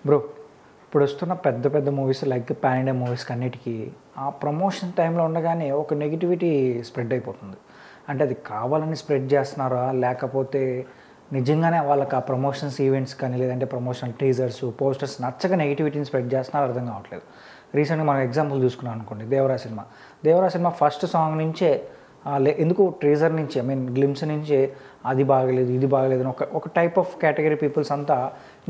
Bro ఇప్పుడు వస్తున్న పెద్ద పెద్ద మూవీస్ లైక్ పాన్ ఇండియా మూవీస్కి అన్నిటికీ ఆ ప్రమోషన్ టైంలో ఉండగానే ఒక నెగిటివిటీ స్ప్రెడ్ అయిపోతుంది. అంటే అది కావాలని స్ప్రెడ్ చేస్తున్నారా, లేకపోతే నిజంగానే వాళ్ళకి ఆ ప్రమోషన్స్ ఈవెంట్స్ కానీ లేదంటే ప్రమోషనల్ టీజర్స్ పోస్టర్స్ నచ్చక నెగిటివిటీని స్ప్రెడ్ చేస్తున్నారో అర్థం కావట్లేదు. రీసెంట్గా మనం ఎగ్జాంపుల్ చూసుకున్నాం అనుకోండి, దేవరా సినిమా ఫస్ట్ సాంగ్ నుంచే ఎందుకు ట్రేజర్ నుంచి గ్లిమ్స్ నుంచి అది బాగలేదు ఇది బాగలేదు అని ఒక టైప్ ఆఫ్ కేటగిరీ పీపుల్స్ అంతా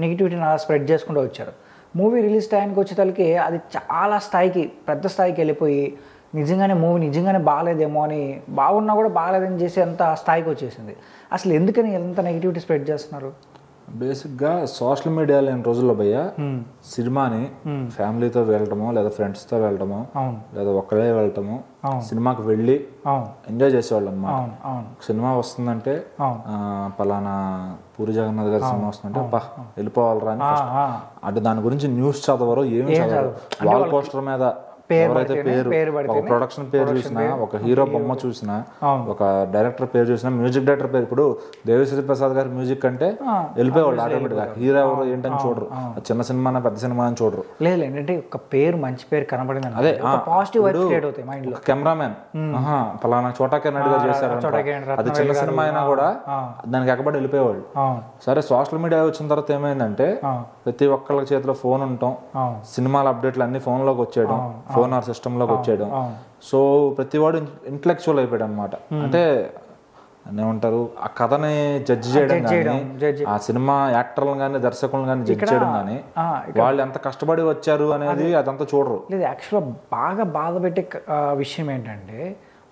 నెగిటివిటీని అలా స్ప్రెడ్ చేసుకుంటూ వచ్చారు. మూవీ రిలీజ్ టైంకి వచ్చేసరికి అది చాలా పెద్ద స్థాయికి వెళ్ళిపోయి మూవీ నిజంగానే బాగాలేదేమో అని, బాగున్నా కూడా బాగాలేదని చేసి అంత స్థాయికి వచ్చేసింది. అసలు ఎందుకని ఎంత నెగిటివిటీ స్ప్రెడ్ చేస్తున్నారు? బేసిక్గా సోషల్ మీడియా లేని రోజుల్లో భయ్య సినిమాని ఫ్యామిలీతో వెళ్ళటమో లేదా ఫ్రెండ్స్తో వెళ్ళటమో లేదా ఒక్కడే వెళ్ళటము, సినిమాకి వెళ్ళి ఎంజాయ్ చేసేవాళ్ళు అన్నమాట. సినిమా వస్తుందంటే పలానా పూరి జగన్నాథ్ గారి సినిమా వస్తుందంటే వెళ్ళిపోవాలరా అని అంటే దాని గురించి న్యూస్ చదవరు, ఏమి చదవరు. వాల్ పోస్టర్ మీద ఎవరైతే పేరు ఒక ప్రొడక్షన్ పేరు చూసినా, ఒక హీరో బొమ్మ చూసినా, ఒక డైరెక్టర్ పేరు చూసినా, మ్యూజిక్ డైరెక్టర్ పేరు, ఇప్పుడు దేవిశ్రీ ప్రసాద్ గారి మ్యూజిక్ అంటే వెళ్ళిపోయేవాళ్ళు ఆటోమేటిక్ గా. హీరో ఎవరు ఏంటని చూడరు, చిన్న సినిమా పెద్ద సినిమా అని చూడరు. లేదు ఏంటంటే ఒక పేరు మంచి పేరు కనబడింది, అదే పాజిటివ్ కెమెరామెన్ పలానా చోటా కెన్నడి గారు చేశారు, అది చిన్న సినిమా అయినా కూడా దానికి ఎక్కబడి వెళ్ళిపోయేవాళ్ళు. సరే సోషల్ మీడియా వచ్చిన తర్వాత ఏమైందంటే ప్రతి ఒక్కళ్ళ చేతిలో ఫోన్ ఉండటం, సినిమాల అప్డేట్లు అన్ని ఫోన్ లోకి వచ్చేయడం, ఫోన్ ఆర్ సిస్టంలోకి వచ్చేయడం. సో ప్రతివాడు ఇంటలెక్చువల్ అయిపోయాడు అనమాట. అంటే ఏమంటారు, ఆ కథని జడ్జి చేయడం కానీ, ఆ సినిమా యాక్టర్లను కానీ దర్శకులను కానీ జడ్జి చేయడం కానీ, వాళ్ళు ఎంత కష్టపడి వచ్చారు అనేది అదంతా చూడరు. లేదు, యాక్చువల్గా బాగా బాధ పెట్టే విషయం ఏంటంటే,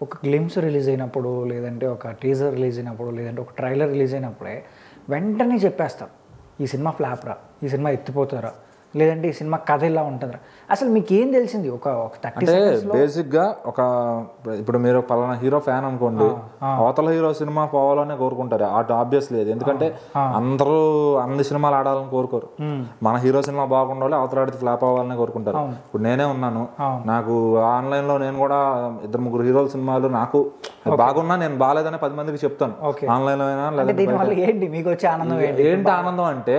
ఒక గ్లిమ్స్ రిలీజ్ అయినప్పుడు లేదంటే ఒక టీజర్ రిలీజ్ అయినప్పుడు లేదంటే ఒక ట్రైలర్ రిలీజ్ అయినప్పుడే వెంటనే చెప్పేస్తారు ఈ సినిమా ఫ్లాప్ రా, ఈ సినిమా ఎత్తిపోతారా, లేదంటే ఈ సినిమా కథ ఇలా ఉంటుందిరా. అసలు మీకు ఏం తెలిసింది? ఒక అంటే బేసిక్ గా ఇప్పుడు మీరు పలానా హీరో ఫ్యాన్ అనుకోండి, అవతల హీరో సినిమా పోవాలనే కోరుకుంటారు. ఆబ్వియస్లీ లేదు, ఎందుకంటే అందరూ అన్ని సినిమాలు ఆడాలని కోరుకోరు. మన హీరో సినిమా బాగుండాలి, అవతల ఆడితే ఫ్లాప్ అవ్వాలని కోరుకుంటారు. ఇప్పుడు నేనే ఉన్నాను, నాకు ఆన్లైన్ లో నేను కూడా 2-3 హీరోల సినిమాలు నాకు బాగున్నా నేను బాగాలేదని 10 మందికి చెప్తాను. ఆన్లైన్ లో అయినా ఏంటి ఆనందం అంటే,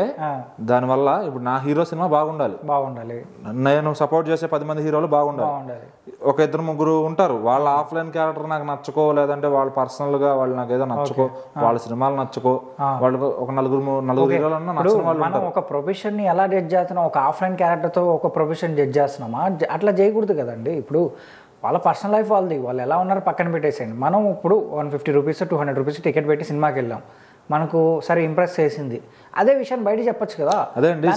దానివల్ల ఇప్పుడు నా హీరో సినిమా బాగుండాలి, నేను సపోర్ట్ చేసే 10 మంది హీరోలు బాగుండాలి. ఒక 2-3 ఉంటారు, వాళ్ళ ఆఫ్లైన్ క్యారెక్టర్ నాకు నచ్చుకో, లేదంటే వాళ్ళ పర్సనల్ గా వాళ్ళు నాకు ఏదో నచ్చుకో, వాళ్ళ సినిమాలు నచ్చుకో, వాళ్ళు ఒక 4 హీరోలు నచ్చిన వాళ్ళు. మనం ఒక ప్రొఫెషన్ ని ఎలా జడ్జ్ చేస్తున్నాం, ఒక ఆఫ్లైన్ క్యారెక్టర్ తో ఒక ప్రొఫెషన్ జడ్జ్ చేస్తున్నామా? అట్లా చేయకూడదు కదండి. ఇప్పుడు వాళ్ళ పర్సనల్ లైఫ్ వాళ్ళది, వాళ్ళు ఎలా ఉన్నారో పక్కన పెట్టేసేయండి. మనం ఇప్పుడు 150 రూపీస్ 200 రూపీస్ టికెట్ పెట్టి సినిమాకి వెళ్ళాం, మనకు సరే ఇంప్రెస్ చేసింది, అదే విషయాన్ని బయట చెప్పొచ్చు కదా. అదే అండి,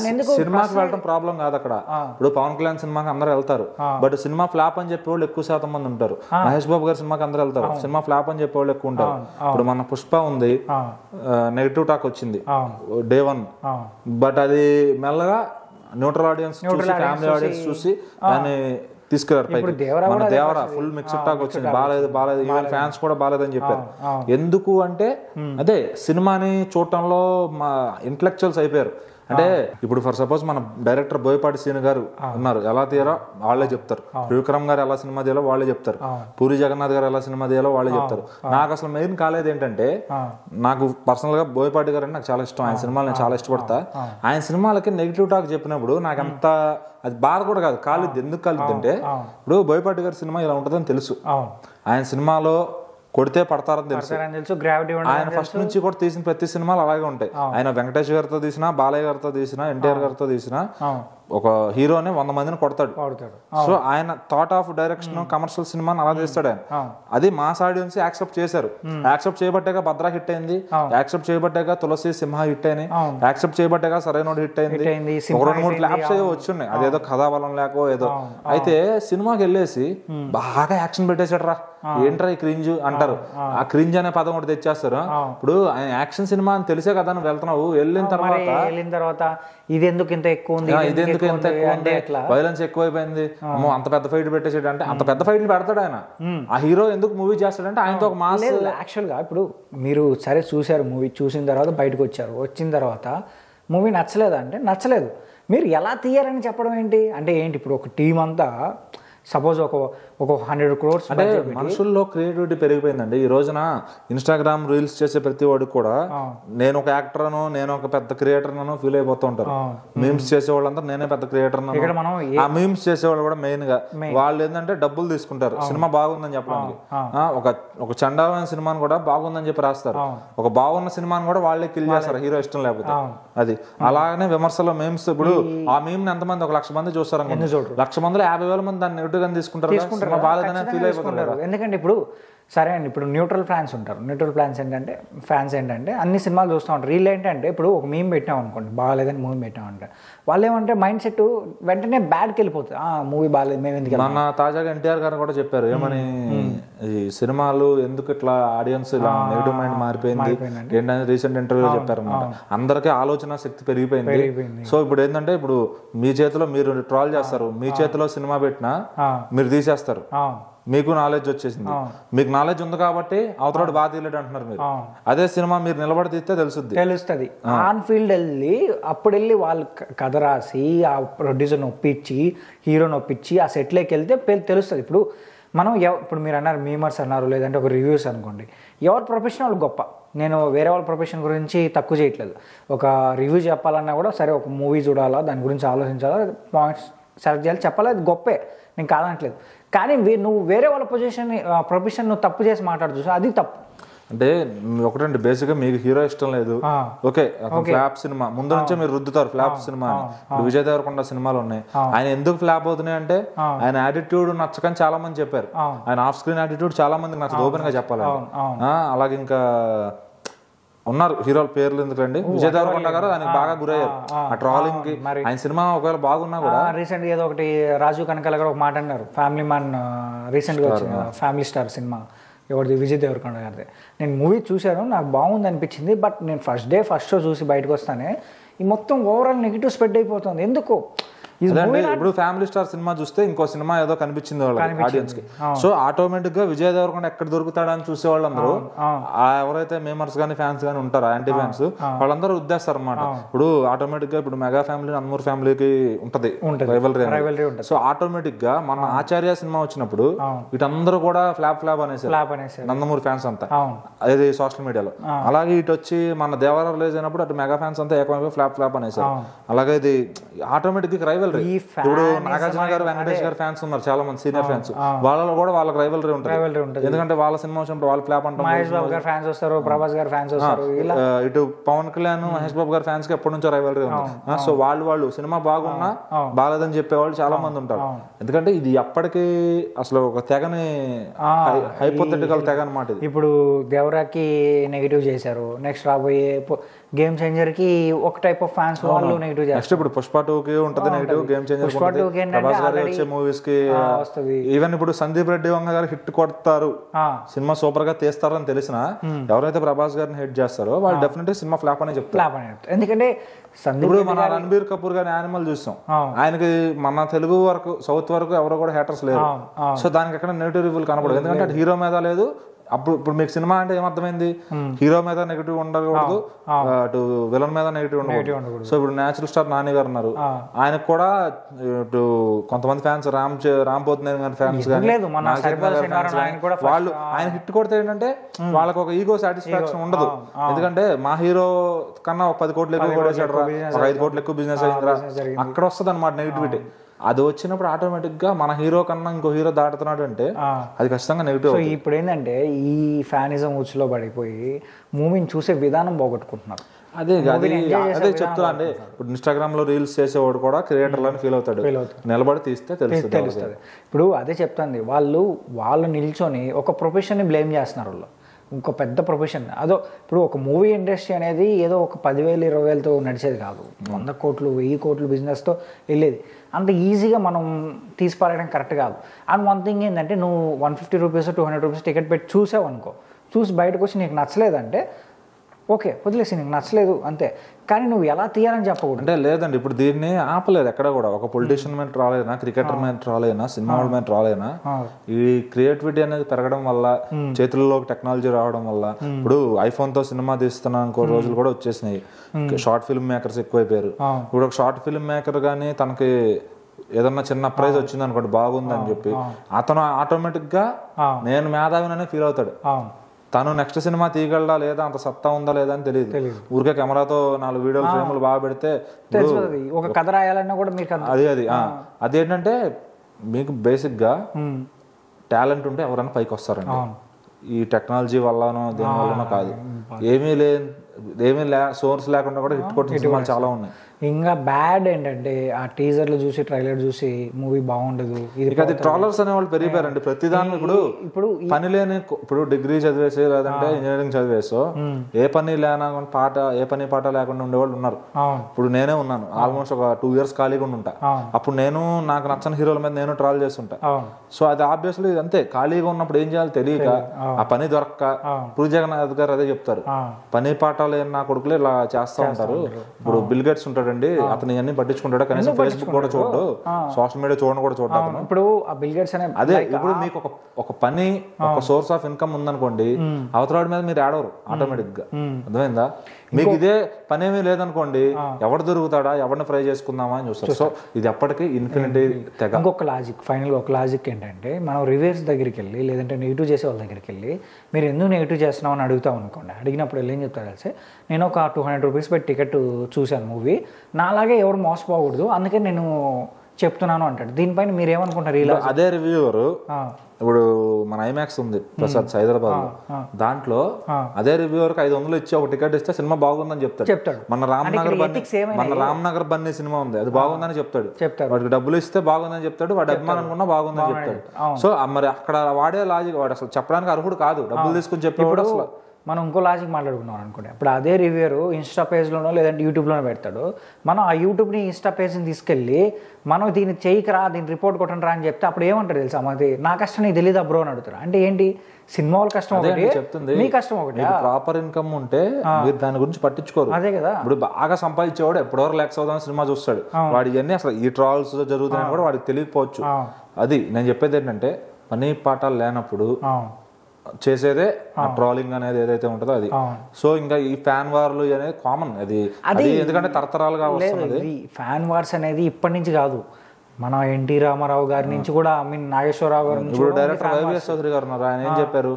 సినిమాకి వెళ్ళడం ప్రాబ్లం కాదు అక్కడ. ఇప్పుడు పవన్ కళ్యాణ్ సినిమాకి అందరూ వెళ్తారు, బట్ సినిమా ఫ్లాప్ అని చెప్పే వాళ్ళు ఎక్కువ శాతం మంది ఉంటారు. మహేష్ బాబు గారి సినిమాకి అందరూ వెళ్తారు, సినిమా ఫ్లాప్ అని చెప్పే వాళ్ళు ఎక్కువ ఉంటారు. ఇప్పుడు మన పుష్ప ఉంది, నెగిటివ్ టాక్ వచ్చింది డే 1, బట్ అది మెల్లగా న్యూట్రల్ ఆడియన్స్ చూసి, ఫ్యామిలీ ఆడియన్స్ చూసి దాన్ని తీసుకెళ్లారు పైకి. మన దేవరా ఫుల్ మిక్స్డ్ టాక్ వచ్చింది, బాగాలేదు, ఈవెన్ ఫ్యాన్స్ కూడా బాగాలేదని చెప్పారు. ఎందుకు అంటే అదే సినిమాని చూడటంలో మా ఇంటలెక్చువల్స్ అయిపోయారు. అంటే ఇప్పుడు ఫర్ సపోజ్ మన డైరెక్టర్ బోయపాటి శ్రీను గారు ఉన్నారు, ఎలా తీయాలో వాళ్ళే చెప్తారు. త్రివిక్రమ్ గారు ఎలా సినిమా తీయాలో వాళ్ళే చెప్తారు. పూరి జగన్నాథ్ గారు ఎలా సినిమా తీయాలో వాళ్ళే చెప్తారు. నాకు అసలు మెయిన్ కాలేదు ఏంటంటే, నాకు పర్సనల్ గా బోయపాటి గారు అంటే నాకు చాలా ఇష్టం, ఆయన సినిమాలు నేను చాలా ఇష్టపడతా. ఆయన సినిమాలకి నెగిటివ్ టాక్ చెప్పినప్పుడు నాకు అంత అది బాధ కూడా కాదు, కాలిద్ది. ఎందుకు కాలిద్ది అంటే, ఇప్పుడు బోయపాటి గారి సినిమా ఇలా ఉంటుందని తెలుసు, ఆయన సినిమాలో కొడితే పడతారని తెలుసు. ఆయన ఫస్ట్ నుంచి కూడా తీసిన ప్రతి సినిమాలు అలాగే ఉంటాయి. ఆయన వెంకటేష్ గారితో తీసినా, బాలయ్య గారితో తీసినా, ఎన్టీఆర్ గారితో తీసినా ఒక హీరోని 100 మందిని కొడతాడు. సో ఆయన థాట్ ఆఫ్ డైరెక్షన్ కమర్షియల్ సినిమాని అలా తీస్తాడు ఆయన. అది మాస్ ఆడియన్స్ యాక్సెప్ట్ చేశారు. యాక్సెప్ట్ చేయబట్టాక భద్ర హిట్ అయింది, యాక్సెప్ట్ చేయబట్టాక తులసి సింహ హిట్ అయినాయి, యాక్సెప్ట్ చేయబట్టాక సరైనోడు హిట్ అయింది. 2-3 ఫ్లాప్స్ ఏదో వచ్చున్నాయి, అదేదో కథాబలం లేకో ఏదో. అయితే సినిమాకి వెళ్ళేసి బాగా యాక్షన్ పెట్టేశాడు రా, ఏంట్రా ఈ క్రింజ్ అంటారు. ఆ క్రింజ్ అనే పదం ఒకటి తెచ్చేస్తారు. ఇప్పుడు యాక్షన్ సినిమా అని తెలిసే కదా నువ్వు వెళ్తున్నావు, వెళ్ళిన తర్వాత ఇది ఎందుకు ఇంత ఎక్కువ ఉంది, ఇదెందుకు ఎంత ఎక్కువ ఉంది, వైలెన్స్ ఎక్కువైపోయింది, అంత పెద్ద ఫైట్ పెట్టేసాడు అంటే, అంత పెద్ద ఫైట్లు పెడతాడు ఆయన. ఆ హీరో ఎందుకు మూవీ చేస్తాడంటే ఆయనతో ఒక మాస్. యాక్చువల్గా ఇప్పుడు మీరు సరే చూసారు, మూవీ చూసిన తర్వాత బయటకు వచ్చారు, వచ్చిన తర్వాత మూవీ నచ్చలేదా అంటే నచ్చలేదు, మీరు ఎలా తీయారని చెప్పడం ఏంటి అంటే ఏంటి? ఇప్పుడు ఒక టీం అంతా సపోజ్ ఒక 100 crores అంటే మనుషుల్లో క్రియేటివిటీ పెరిగిపోయిందండి ఈ రోజున. ఇన్స్టాగ్రామ్ రీల్స్ చేసే ప్రతి వాడికి కూడా నేను ఒక యాక్టర్ అనో నేను ఒక పెద్ద క్రియేటర్ అనో ఫీల్ అయిపోతూ ఉంటారు. మీమ్స్ చేసేవాళ్ళంతా నేనే పెద్ద క్రియేటర్ అనో. ఆ మీమ్స్ చేసేవాళ్ళు కూడా మెయిన్ గా వాళ్ళు ఏంటంటే డబ్బులు తీసుకుంటారు సినిమా బాగుందని చెప్పడానికి. ఒక చండాలమైన సినిమాని కూడా బాగుందని చెప్పి రాస్తారు. ఒక బాగున్న సినిమాని కూడా వాళ్ళే కిల్ చేస్తారు హీరో ఇష్టం లేకపోతే. అది అలాగనే విమర్శలో మీమ్స్. ఇప్పుడు ఆ మీమ్ ని ఎంతమంది 1,00,000 మంది చూస్తారు, 1,00,000 మందిలో 50,000 మంది దాన్ని నెగిటివ్ గా తీసుకుంటారు. ఎందుకంటే ఇప్పుడు సరే అండి, ఇప్పుడు న్యూట్రల్ ఫ్యాన్స్ ఉంటారు. న్యూట్రల్ ఫ్యాన్స్ ఏంటంటే అన్ని సినిమాలు చూస్తూ ఉంటారు. వీళ్ళు ఏంటంటే ఇప్పుడు ఒక మీమ్ పెట్టాం అనుకోండి, బాగాలేదని మూవీ పెట్టామంటే వాళ్ళు ఏమంటే మైండ్ సెట్ వెంటనే బ్యాడ్కి వెళ్ళిపోతుంది. మూవీ బాగాలేదు మేము ఎందుకు. మన తాజాగా ఎన్టీఆర్ గారు కూడా చెప్పారు ఏమని, ఈ సినిమాలు ఎందుకు ఇట్లా ఆడియన్స్ ఇలా నెగిటివ్ మైండ్ మారిపోయింది ఏంటని రీసెంట్ ఇంటర్వ్యూలో చెప్పారు అన్నమాట. అందరికీ ఆలోచన శక్తి పెరిగిపోయింది. సో ఇప్పుడు ఏంటంటే ఇప్పుడు మీ చేతిలో మీరు ట్రాల్ చేస్తారు, మీ చేతిలో సినిమా పెట్టినా మీరు తీసేస్తారు. మీకు నాలెడ్జ్ వచ్చేసింది, మీకు నాలెడ్జ్ ఉంది కాబట్టి అవతల బాగా తీయలేడు అంటున్నారు మీరు. అదే సినిమా మీరు నిలబడి తీస్తే తెలుస్తుంది. ఆన్ ఫీల్డ్ వెళ్ళి వాళ్ళు కథ రాసి ఆ ప్రొడ్యూసర్ ఒప్పించి హీరోని ఒప్పించి ఆ సెట్లోకి వెళ్తే తెలుస్తుంది. ఇప్పుడు మనం ఇప్పుడు మీరు అన్నారు మీమర్స్ అన్నారు, లేదంటే ఒక రివ్యూస్ అనుకోండి, ఎవరి ప్రొఫెషన్ వాళ్ళు గొప్ప. నేను వేరే వాళ్ళ ప్రొఫెషన్ గురించి తక్కువ చేయట్లేదు. ఒక రివ్యూ చెప్పాలన్నా కూడా సరే ఒక మూవీ చూడాలా, దాని గురించి ఆలోచించాలా, పాయింట్స్ సెలెక్ట్ చేయాలి, చెప్పాలి, అది గొప్పే, నేను కాదనట్లేదు. కానీ నువ్వు వేరే వాళ్ళ ప్రొఫెషన్ నువ్వు తప్పు చేసి మాట్లాడుతూ అది తప్పు. అంటే ఒకటండి బేసిక్గా మీకు హీరో ఇష్టం లేదు, ఓకే ఫ్లాప్ సినిమా ముందు నుంచే మీరు రుద్దుతారు ఫ్లాప్ సినిమా అని. ఇప్పుడు విజయ్ దేవరకొండ సినిమాలు ఉన్నాయి, ఆయన ఎందుకు ఫ్లాప్ అవుతున్నాయి అంటే ఆయన యాటిట్యూడ్ నచ్చకని చాలా మంది చెప్పారు. ఆయన ఆఫ్ స్క్రీన్ యాటిట్యూడ్ చాలా మందికి నచ్చదు, ఓపెన్ గా చెప్పాలంటే. అలాగే ఇంకా ఉన్నారు హీరోల పేర్లు ఎందుకండి, విజయ్ దేవరకొండ గారు దానికి బాగా గురయ్యారు ఆ ట్రాలింగ్ కి. ఆయన సినిమా ఒకవేళ బాగున్నా కూడా రీసెంట్ గా ఏదో ఒకటి రాజు కనకాల గారు ఒక మాట అన్నారు, ఫ్యామిలీ మ్యాన్ రీసెంట్ గా వచ్చింది ఫ్యామిలీ స్టార్ సినిమా, ఎవరిది విజయ్ దేవరకొండ గారిది. నేను మూవీ చూశాను, నాకు బాగుంది అనిపించింది. బట్ నేను ఫస్ట్ షో చూసి బయటకు వస్తానే ఈ మొత్తం ఓవరాల్ నెగిటివ్ స్ప్రెడ్ అయిపోతుంది. ఎందుకు? ఇప్పుడు ఫ్యామిలీ స్టార్ సినిమా చూస్తే ఇంకో సినిమా ఏదో కనిపించింది వాళ్ళకి ఆడియన్స్ కి. సో ఆటోమేటిక్ గా విజయ్ దేవరకొండ ఎక్కడ దొరుకుతాడని చూసే వాళ్ళందరూ ఎవరైతే మేమర్స్ గానీ ఫ్యాన్స్ గానీ ఉంటారో యాంటీ ఫ్యాన్స్ వాళ్ళందరూ ఉద్దేస్తారు అనమాట. ఇప్పుడు ఆటోమేటిక్ గా ఇప్పుడు మెగా ఫ్యామిలీ నందమూరి ఫ్యామిలీకి ఉంటది రైవల్రీ. సో ఆటోమేటిక్ గా మన ఆచార్య సినిమా వచ్చినప్పుడు వీటందరూ కూడా ఫ్లాప్ అనేసి నందమూరి ఫ్యాన్స్ అంతా అది సోషల్ మీడియాలో. అలాగే ఇటు వచ్చి మన దేవర రిలీజ్ అయినప్పుడు అటు మెగా ఫ్యాన్స్ అంతా ఏకమైపోయి ఫ్లాప్ అనేసి. అలాగే ఇది ఆటోమేటిక్ రైవల్. ఇప్పుడు నాగార్జున గారు వెంకటేష్ గారు ఫ్యాన్స్ ఉన్నారు చాలా మంది సీనియర్ ఫ్యాన్స్, వాళ్ళలో కూడా వాళ్ళకి రైవల్రీ ఉంటుంది. ఎందుకంటే వాళ్ళ సినిమా వచ్చినప్పుడు వాళ్ళు ఫ్లాప్ అంటారు, మహేష్ బాబు గారు ఫ్యాన్స్ వస్తారు, ప్రభాస్ గారు ఫ్యాన్స్ వస్తారు. ఇటు పవన్ కళ్యాణ్ మహేష్ బాబు గారు ఫ్యాన్స్ కి ఎప్పటి నుంచో రైవల్రీ ఉంది. సో వాళ్ళు సినిమా బాగున్నా బాగాలేదని చెప్పేవాళ్ళు చాలా మంది ఉంటారు. ఎందుకంటే ఇది ఎప్పటికీ అసలు ఒక తెగని హైపోథెటికల్ తెగ అనమాట. ఇప్పుడు దేవరాకి నెగిటివ్ చేశారు, నెక్స్ట్ రాబోయే గేమ్ చేంజర్ కి ఒక టైప్ ఆఫ్ ఫ్యాన్స్ వాళ్ళు నెగిటివ్ చేస్తారు. నెక్స్ట్ ఇప్పుడు పుష్ప 2 కి ఉంటది నెగిటివ్, గేమ్ చేంజర్ ప్రభాస్ గారు వచ్చే మూవీస్ కి ఈవెన్ ఇప్పుడు సందీప్ రెడ్డి వంగ గారు హిట్ కొడతారు, సినిమా సూపర్ గా తీస్తారు అని తెలిసిన ఎవరైతే ప్రభాస్ గారిని హిట్ చేస్తారో వాళ్ళు డెఫినెట్లీ సినిమా ఫ్లాప్ అనే చెప్తారు. ఎందుకంటే ఇప్పుడు మన రణబీర్ కపూర్ గారి యానిమల్ చూసాం, ఆయనకి మన తెలుగు వరకు సౌత్ వరకు ఎవరో కూడా హేటర్స్ లేరు. సో దానికి ఎక్కడ నెగిటివ్ రివ్యూలు కనపడదు, ఎందుకంటే అటు హీరో మీద లేదు. ఇప్పుడు మీకు సినిమా అంటే ఏమర్థమైంది, హీరో మీద నెగిటివ్ ఉండకూడదు, అటు విలన్ మీద నెగిటివ్ ఉండకూడదు. సో ఇప్పుడు నేచురల్ స్టార్ నాని గారు ఉన్నారు, ఆయనకు కూడా ఇటు కొంతమంది ఫ్యాన్స్ రామ్ పోతున్నారు గారి ఫ్యాన్స్ వాళ్ళు ఆయన హిట్ కొడితే ఏంటంటే వాళ్ళకి ఒక ఈగో సాటిస్ఫాక్షన్ ఉండదు. ఎందుకంటే మా హీరో కన్నా ఒక 10 కోట్లు ఎక్కువ కొట్టేసాడు, ఒక 5 కోట్లు ఎక్కువ బిజినెస్ అయిందిరా, అక్కడ వస్తుంది అనమాట నెగిటివిటీ. అది వచ్చినప్పుడు ఆటోమేటిక్ గా మన హీరో కన్నా ఇంకో హీరో దాటుతున్నాడు అంటే అది ఖచ్చితంగా నెగిటివ్. సో ఇప్పుడు ఏంటంటే ఈ ఫ్యానిజం ఉచ్చులో పడిపోయి మూవీని చూసే విధానం పోగొట్టుకుంటున్నారు. అదే చెప్తున్నా అండి. ఇప్పుడు ఇన్స్టాగ్రామ్ లో రీల్స్ చేసేవాడు కూడా క్రియేటర్ లని ఫీల్ అవుతాడు, నిలబడి తీస్తే తెలుస్తుంది. ఇప్పుడు అదే చెప్తుంది, వాళ్ళు నిల్చొని ఒక ప్రొఫెషన్ ని బ్లేమ్ చేస్తున్నారు. వాళ్ళు ఇంకో పెద్ద ప్రొఫెషన్ అదో. ఇప్పుడు ఒక మూవీ ఇండస్ట్రీ అనేది ఏదో ఒక 10,000 20,000తో నడిచేది కాదు, 100 కోట్లు 1000 కోట్లు బిజినెస్తో వెళ్ళేది. అంత ఈజీగా మనం తీసిపారేయడం కరెక్ట్ కాదు. అండ్ వన్ థింగ్ ఏంటంటే నువ్వు 150 రూపీస్ 200 రూపీస్ టికెట్ పెట్టి చూసావు అనుకో, చూసి బయటకు వచ్చి నీకు నచ్చలేదంటే ఓకే వదిలేసి, నీకు నచ్చలేదు అంతే. కానీ నువ్వు ఎలా తీయాలని చెప్పకూడదు. అంటే లేదండి, ఇప్పుడు దీన్ని ఆపలేదు ఎక్కడ కూడా. ఒక పొలిటీషియన్ మీద రాలేనా, క్రికెటర్ మీద రాలేనా, సినిమా వాళ్ళ మీద రాలేనా, ఈ క్రియేటివిటీ అనేది పెరగడం వల్ల, చేతుల్లో టెక్నాలజీ రావడం వల్ల, ఇప్పుడు ఐఫోన్ తో సినిమా తీస్తున్నా ఇంకో రోజులు కూడా వచ్చేసినాయి. షార్ట్ ఫిల్మ్ మేకర్స్ ఎక్కువైపోయారు. ఇప్పుడు ఒక షార్ట్ ఫిల్మ్ మేకర్ కానీ తనకి ఏదన్నా చిన్న ప్రైజ్ వచ్చింది అనుకోండి బాగుందని చెప్పి అతను ఆటోమేటిక్ గా నేను మేధావిననే ఫీల్ అవుతాడు. తను నెక్స్ట్ సినిమా తీయగలడా లేదా, అంత సత్తా ఉందా లేదా అని తెలియదు. ఊరికే కెమెరాతో 4 వీడియోలు ఫ్రేములు బాగా పెడితే ఒక కథ రాయాలన్నా కూడా మీకు అదేంటంటే మీకు బేసిక్ గా టాలెంట్ ఉంటే ఎవరైనా పైకి వస్తారండి. ఈ టెక్నాలజీ వల్లనో దేని వల్లనో కాదు, ఏమీ సోర్స్ లేకుండా కూడా హిట్ కొట్టిన సినిమాలు చాలా ఉన్నాయి. ఇంకా బ్యాడ్ ఏంటంటే ఆ టీజర్లు చూసి ట్రైలర్ చూసి మూవీ బాగుండదు, ఇది ట్రాలర్స్ అనే వాళ్ళు పెరిగిపోయారండి. ప్రతిదాన్ని ఇప్పుడు పని లేని, ఇప్పుడు డిగ్రీ చదివేసి లేదంటే ఇంజనీరింగ్ చదివేసో ఏ పని పాట లేకుండా ఉండేవాళ్ళు ఉన్నారు. ఇప్పుడు నేనే ఉన్నాను, ఆల్మోస్ట్ ఒక 2 years ఖాళీగా ఉంటా. అప్పుడు నాకు నచ్చని హీరోల మీద నేను ట్రావెల్ చేస్తుంటా. సో అది ఆబ్వియస్లీ అంతే, ఖాళీగా ఉన్నప్పుడు ఏం చేయాలో తెలియక ఆ పని దొరక్క, పూరి జగన్నాథ్ గారు అదే చెప్తారు, పని పాట లేని నా కొడుకులే ఇలా చేస్తూ ఉంటారు. ఇప్పుడు బిల్ గేట్స్ ఉంటాడు, అతను ఇవన్నీ పట్టించుకుంటాడు, కనీసం ఫేస్బుక్ కూడా చూడడు, సోషల్ మీడియా చూడడం కూడా చూడటం. ఇప్పుడు ఆ బిల్ గేట్స్ అనే అదే ఇప్పుడు మీకు ఒక పని, ఒక సోర్స్ ఆఫ్ ఇన్కమ్ ఉందనుకోండి, అవతల మీద మీరు ఆడవరు ఆటోమేటిక్ గా. అర్థమైందా? మీకు ఇదే పని ఏమీ లేదనుకోండి, ఎవడు దొరుకుతాడా, ఎవరిని ఫ్రై చేసుకుందామా అని చూస్తారు. సో ఇది ఎప్పటికీ ఇన్ఫినిటీ తెగ. ఇంకొక లాజిక్, ఫైనల్ ఒక లాజిక్ ఏంటంటే, మనం రివర్స్ దగ్గరికి వెళ్ళి లేదంటే నెగిటివ్ చేసే వాళ్ళ దగ్గరికి వెళ్ళి మీరు ఎందుకు నెగిటివ్ చేస్తున్నావు అని అడుగుతాం అనుకోండి. అడిగినప్పుడు ఏం చెప్తారు తెలిసి, నేను ఒక 200 రూపీస్ పెట్టి టికెట్ చూశాను మూవీ, నాలాగే ఎవరు మోసపోకూడదు అందుకే నేను చెప్తున్నాను అంటాడు. దీనిపైన మీరు ఏమనుకుంటారు? ఇలా అదే రివ్యూవర్ ఇప్పుడు మన ఐమాక్స్ ఉంది ప్రసాద్ హైదరాబాద్ లో, దాంట్లో అదే రివ్యూవర్ కి 500 ఇచ్చి ఒక టికెట్ ఇస్తే సినిమా బాగుందని చెప్తాడు. మన రామ్నగర్ బన్నీ సినిమా ఉంది, అది బాగుందని చెప్తాడు. వాడికి డబ్బులు ఇస్తే బాగుందని చెప్తాడు, వాడి అభిమానం అనుకున్నా బాగుందని చెప్తాడు. సో మరి అక్కడ వాడే లాజిక్, వాడు అసలు చెప్పడానికి అర్హుడు కాదు, డబ్బులు తీసుకుని చెప్పేవాడు. అసలు మనం ఇంకో లాజిక్ మాట్లాడుకున్నాం అనుకోండి, ఇప్పుడు అదే రివ్యూర్ ఇన్స్టా పేజ్లోనో లేదంటే యూట్యూబ్లోనో పెడతాడు. మనం ఆ యూట్యూబ్ని ఇన్స్టా పేజ్ని తీసుకెళ్ళి మనం దీన్ని చేయకరా, దీన్ని రిపోర్ట్ కొట్టండి అని చెప్తే అప్పుడు ఏమంటారు తెలుసా, మాది నా కష్టం నీకు తెలియదు బ్రో అని అడుగుతారు. అంటే ఏంటి, సినిమా వాళ్ళ కష్టం ఒకటి, చెప్తుంది మీ కష్టం ఒకటి. ప్రాపర్ ఇన్కమ్ ఉంటే మీరు దాని గురించి పట్టించుకోరు. అదే కదా, ఇప్పుడు బాగా సంపాదించేవాడు ఎప్పుడో రిలాక్స్ అవుదాం సినిమా చూస్తాడు, వాడి ఇవన్నీ అసలు ఈ ట్రాల్స్ జరుగుతున్నాయని కూడా వాడికి తెలియకపోవచ్చు. అది నేను చెప్పేది ఏంటంటే, పని పాఠాలు లేనప్పుడు చేసేదే ట్రోలింగ్ అనేది ఏదైతే ఉంటుందో అది. సో ఇంకా ఈ ఫ్యాన్ వార్లు అనేది కామన్, అది ఎందుకంటే తరతరాలుగా వస్తుంది. ఫ్యాన్ వార్స్ అనేది ఇప్పటి నుంచి కాదు, మన ఎన్టీ రామారావు గారి నుంచి కూడా, ఐ మీన్ నాగేశ్వరరావు గారి నుంచి. ఇప్పుడు డైరెక్టర్ వైవిఎస్ చౌదరి గారు ఉన్నారు, ఆయన ఏం చెప్పారు,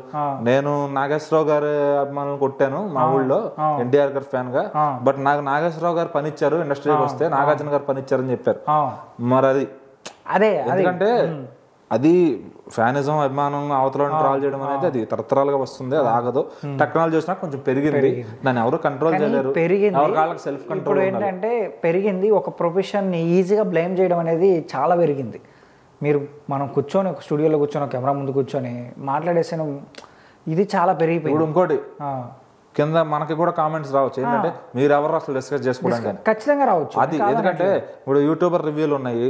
నేను నాగేశ్వరరావు గారి అభిమానులు కొట్టాను మా ఊళ్ళో ఎన్టీఆర్ గారి ఫ్యాన్ గా, బట్ నాకు నాగేశ్వరరావు గారు పని ఇచ్చారు, ఇండస్ట్రీకి వస్తే నాగార్జున గారు పని ఇచ్చారని చెప్పారు. మరి అది ఎందుకంటే అది ఫ్యానిజం, అభిమానం, అవతల ట్రాల్ చేయడం అనేది అది తరతరాలుగా వస్తుంది, అది ఆగదు. టెక్నాలజీ వచ్చినా కొంచెం పెరిగింది, దాన్ని ఎవరు కంట్రోల్ చేయలేరు, సెల్ఫ్ కంట్రోల్. ఏంటంటే పెరిగింది, ఒక ప్రొఫెషన్ ని ఈజీగా బ్లేమ్ చేయడం అనేది చాలా పెరిగింది. మనం కూర్చొని ఒక స్టూడియోలో కూర్చొని కెమెరా ముందు కూర్చొని మాట్లాడేసాను, ఇది చాలా పెరిగిపోయింది. ఇప్పుడు ఇంకోటి కింద మనకి కూడా కామెంట్స్ రావచ్చు, ఏంటంటే మీరు ఎవరు అసలు డిస్కస్ చేసుకోవడానికి. ఖచ్చితంగా రావచ్చు అది, ఎందుకంటే ఇప్పుడు యూట్యూబర్ రివ్యూలు ఉన్నాయి,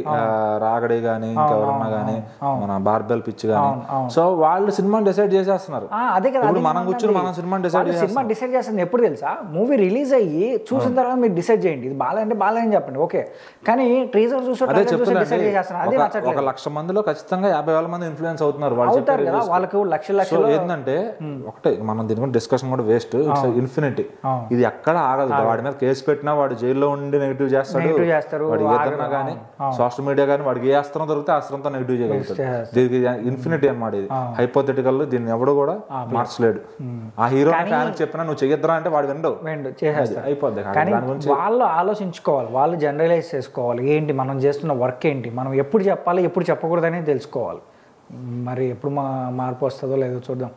రాగడి గానీ ఇంకెవరన్నా గానీ, మన బార్బెల్ పిచ్ గానీ, సో వాళ్ళు సినిమాని డిసైడ్ చేసేస్తున్నారు. అదే కదా, మనం కూర్చొని మనం సినిమాని డిసైడ్ చేస్తుంది ఎప్పుడు తెలుసా, మూవీ రిలీజ్ అయ్యి చూసిన తర్వాత మీరు డిసైడ్ చేయండి, ఇది బాగాలంటే బాగాలని చెప్పండి, ఓకే. కానీ ట్రీజర్ చూసి డిసైడ్ చేస్తున్నారు. 1,00,000 మందిలో ఖచ్చితంగా 50,000 మంది ఇన్ఫ్లుయెన్స్ అవుతున్నారు. వాళ్ళకు లక్షలు. ఏంటంటే ఒకటే, మనం దీని గురించి డిస్కషన్ కూడా వేస్ట్, ఇన్ఫినిటీ. ఇది ఎక్కడ ఆగదు, వాడి మీద కేసు పెట్టినా వాడు జైల్లో ఉండి నెగిటివ్ చేస్తాడు, వాడు ఏదన్నా కానీ సోషల్ మీడియా కానీ వాడికి ఏ అస్త్రం దొరికితే అస్త్రంతో నెగిటివ్ చేయగలుగుతాడు. దీనికి ఇన్ఫినిటీ అన్నమాట. ఇది హైపోథెటికల్, దీన్ని ఎవడు కూడా మార్చలేడు. ఆ హీరో ఫ్యాన్ చెప్పినా నువ్వు చెయ్యొద్దురా అంటే వాడు వినడు, అయిపోద్ది. వాళ్ళు ఆలోచించుకోవాలి, వాళ్ళు జనరలైజ్ చేసుకోవాలి, ఏంటి మనం చేస్తున్న వర్క్ ఏంటి, మనం ఎప్పుడు చెప్పాలి ఎప్పుడు చెప్పకూడదు అనేది తెలుసుకోవాలి. మరి ఎప్పుడు మార్పు వస్తుందో లేదో చూద్దాం.